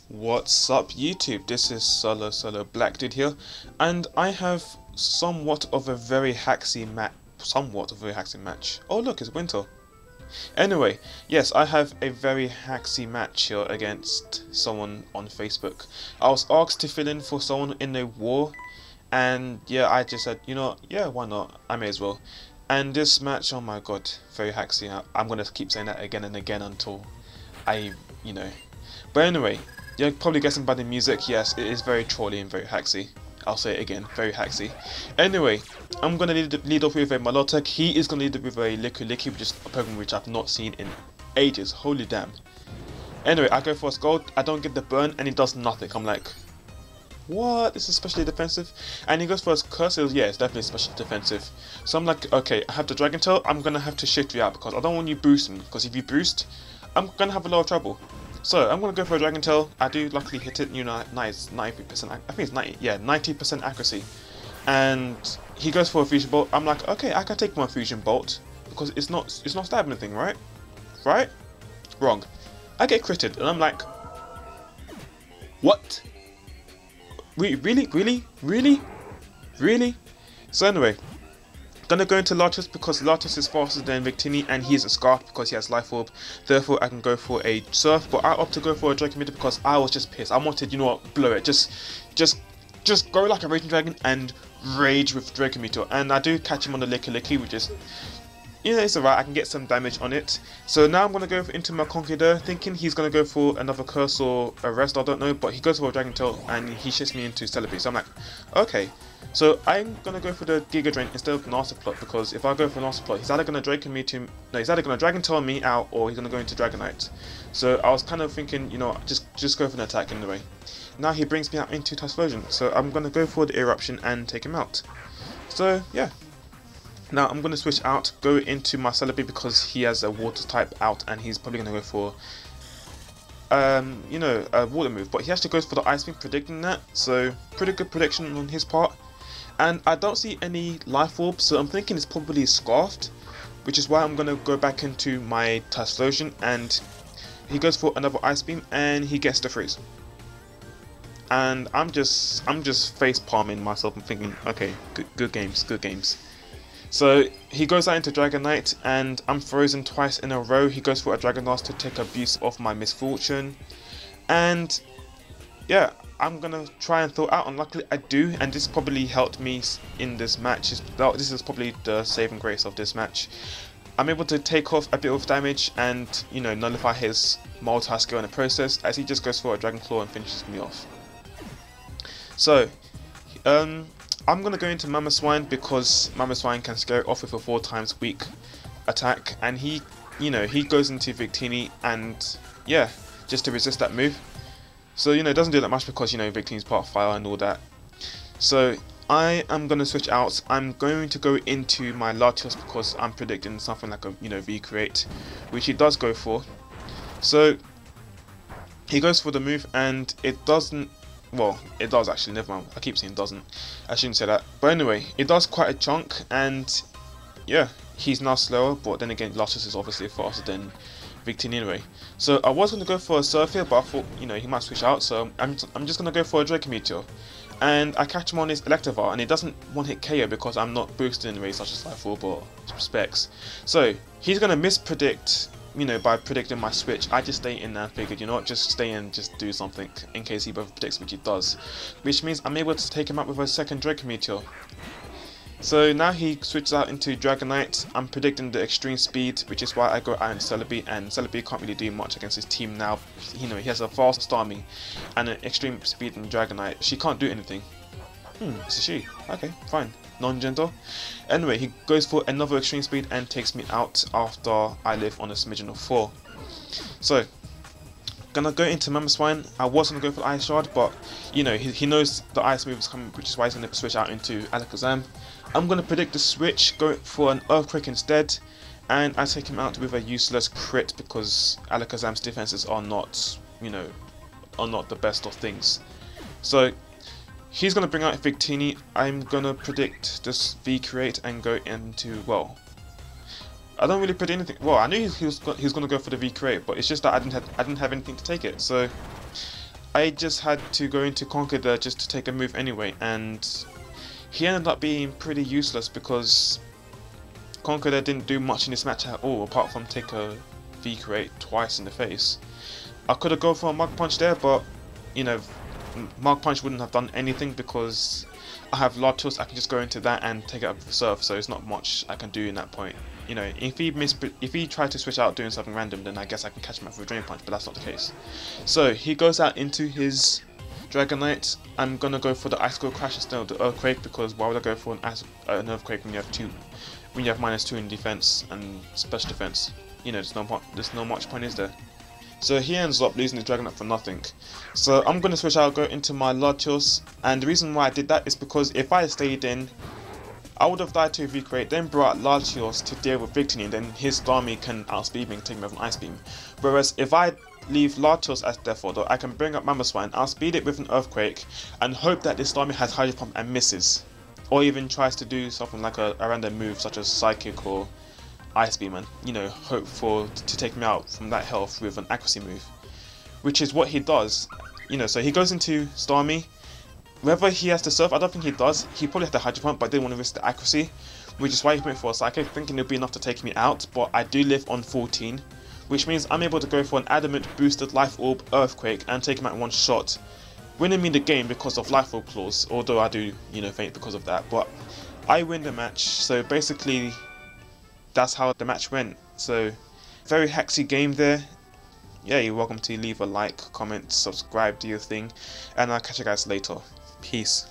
What's up YouTube, this is Solo Black Dude here, and I have somewhat of a very haxy match. Oh look, it's winter. Anyway, yes, I have a very haxy match here against someone on Facebook. I was asked to fill in for someone in a war, and yeah, I just said, you know, yeah, why not, I may as well. And this match, oh my god, very haxy. I'm gonna keep saying that again and again until you know. But anyway, you're probably guessing by the music, yes, it is very trolly and very haxy. I'll say it again, very haxy. Anyway, I'm going to lead off with a Malotech. He is going to lead with a Licky, which is a Pokemon which I've not seen in ages. Holy damn. Anyway, I go for a Scald, I don't get the burn, and he does nothing. I'm like, what? This is especially defensive? And he goes for his Curse. Yeah, it's definitely especially defensive. So I'm like, okay, I have the Dragon Tail, I'm going to have to shift you out because I don't want you boosting. Because if you boost, I'm going to have a lot of trouble. So I'm going to go for a Dragon Tail. I do luckily hit it, you know, nice 90%, I think it's 90, yeah, 90% accuracy. And he goes for a Fusion Bolt. I'm like, okay, I can take my Fusion Bolt because it's not stabbing anything, right? Right? Wrong. I get critted and I'm like, what? Really? So anyway, gonna go into Latios because Latios is faster than Victini and he's a Scarf because he has Life Orb. Therefore, I can go for a Surf, but I opt to go for a Dragon Meter because I was just pissed. I wanted, you know what, blow it. Just go like a Raging Dragon and rage with Dragon Meter. And I do catch him on the Licky, which is, you know, it's alright. I can get some damage on it. So now I'm gonna go into my Conqueror, thinking he's gonna go for another Curse or a Rest. I don't know, but he goes for a Dragon Tail and he shifts me into Celebi. So I'm like, okay. So I'm gonna go for the Giga Drain instead of Nasty Plot because if I go for Nasty Plot, he's either gonna Dragon Tail me out or he's gonna go into Dragonite. So I was kind of thinking, you know, just go for an attack anyway. Now he brings me out into Typhlosion, so I'm gonna go for the Eruption and take him out. So yeah. Now I'm gonna switch out, go into my Celebi because he has a Water type out and he's probably gonna go for you know, a Water move, but he actually goes for the Ice Beam, predicting that. So pretty good prediction on his part. And I don't see any Life Orb, so I'm thinking it's probably Scarfed, which is why I'm going to go back into my Typhlosion, and he goes for another Ice Beam, and he gets the freeze. And I'm just face palming myself and thinking, okay, good games. So he goes out into Dragonite, and I'm frozen twice in a row. He goes for a Dragon Dance to take abuse of my misfortune, and yeah, I'm gonna try and thaw out, and luckily I do, and this probably helped me in this match. This is probably the saving grace of this match. I'm able to take off a bit of damage and, you know, nullify his multi-skill in the process as he just goes for a Dragon Claw and finishes me off. So I'm gonna go into Mamoswine because Mamoswine can scare off with a 4 times weak attack, and he, you know, he goes into Victini and yeah, just to resist that move. So, you know, it doesn't do that much because, you know, Victini's part of fire and all that. So I am going to switch out. I'm going to go into my Latios because I'm predicting something like a, you know, Recreate, which he does go for. So he goes for the move and it doesn't, well, it does actually, never mind. I keep saying doesn't. I shouldn't say that. But anyway, it does quite a chunk and yeah, he's now slower, but then again, Latios is obviously faster than Victini anyway. So I was going to go for a Surf here, but I thought, you know, he might switch out, so I'm just going to go for a Draco Meteor. And I catch him on his Electivire, and he doesn't one-hit KO because I'm not boosted in ways such as Life Orb or Specs. So he's going to mispredict, you know, by predicting my switch. I just stay in there and figured, you know what, just stay and just do something in case he both predicts, which he does. Which means I'm able to take him out with a second Draco Meteor. So now he switches out into Dragonite. I'm predicting the extreme speed, which is why I go out into Celebi, and Celebi can't really do much against his team now. You know, he has a fast Starmie and an extreme speed in Dragonite. She can't do anything. It's a she. Okay, fine. Non-gentle. Anyway, he goes for another extreme speed and takes me out after I live on a smidgen of 4. So, gonna go into Mamoswine. I was gonna go for the Ice Shard, but you know, he knows the Ice move is coming, which is why he's gonna switch out into Alakazam. I'm going to predict the switch, go for an Earthquake instead, and I take him out with a useless crit because Alakazam's defenses are not, you know, are not the best of things. So He's going to bring out Victini. I'm going to predict this V-Create and go into, well, I don't really predict anything. Well, I knew he was going to go for the V-Create, but it's just that I didn't have anything to take it. So I just had to go into Conquer there just to take a move anyway, and he ended up being pretty useless because Conquer there didn't do much in this match at all, apart from take a V-Create twice in the face. I could have gone for a Mug Punch there, but, you know, Mug Punch wouldn't have done anything because I have Latios. I can just go into that and take it up with Surf, so it's not much I can do in that point. You know, if he tried to switch out doing something random, then I guess I can catch him out with a Drain Punch, but that's not the case. So he goes out into his Dragonite. I'm gonna go for the Ice Cold Crash instead of the Earthquake, because why would I go for an Earthquake when you have -2 in defense and special defense? You know, there's no much point, is there? So he ends up losing the Dragonite for nothing. So I'm going to switch out, go into my Latios, and the reason why I did that is because if I had stayed in, I would have died to a V-Create, then brought Latios to deal with Victini, and then his Starmie can outspeed me and take me with an Ice Beam. Whereas if I leave Latios as Death Order, I can bring up Mamoswine, outspeed it with an Earthquake, and hope that this Starmie has Hydro Pump and misses. Or even tries to do something like a random move such as Psychic or Ice Beam, and, you know, hope to take me out from that health with an accuracy move, which is what he does. You know, so he goes into Starmie. Whether he has to Surf, I don't think he does. He probably had the Hydro Pump, but didn't want to risk the accuracy, which is why he went for a Psychic, thinking it'll be enough to take me out. But I do live on 14, which means I'm able to go for an Adamant boosted Life Orb Earthquake and take him out in one shot, winning me the game because of Life Orb clause. Although I do, you know, faint because of that, but I win the match. So basically, that's how the match went. So very haxy game there. Yeah, you're welcome to leave a like, comment, subscribe, do your thing, and I'll catch you guys later. Peace.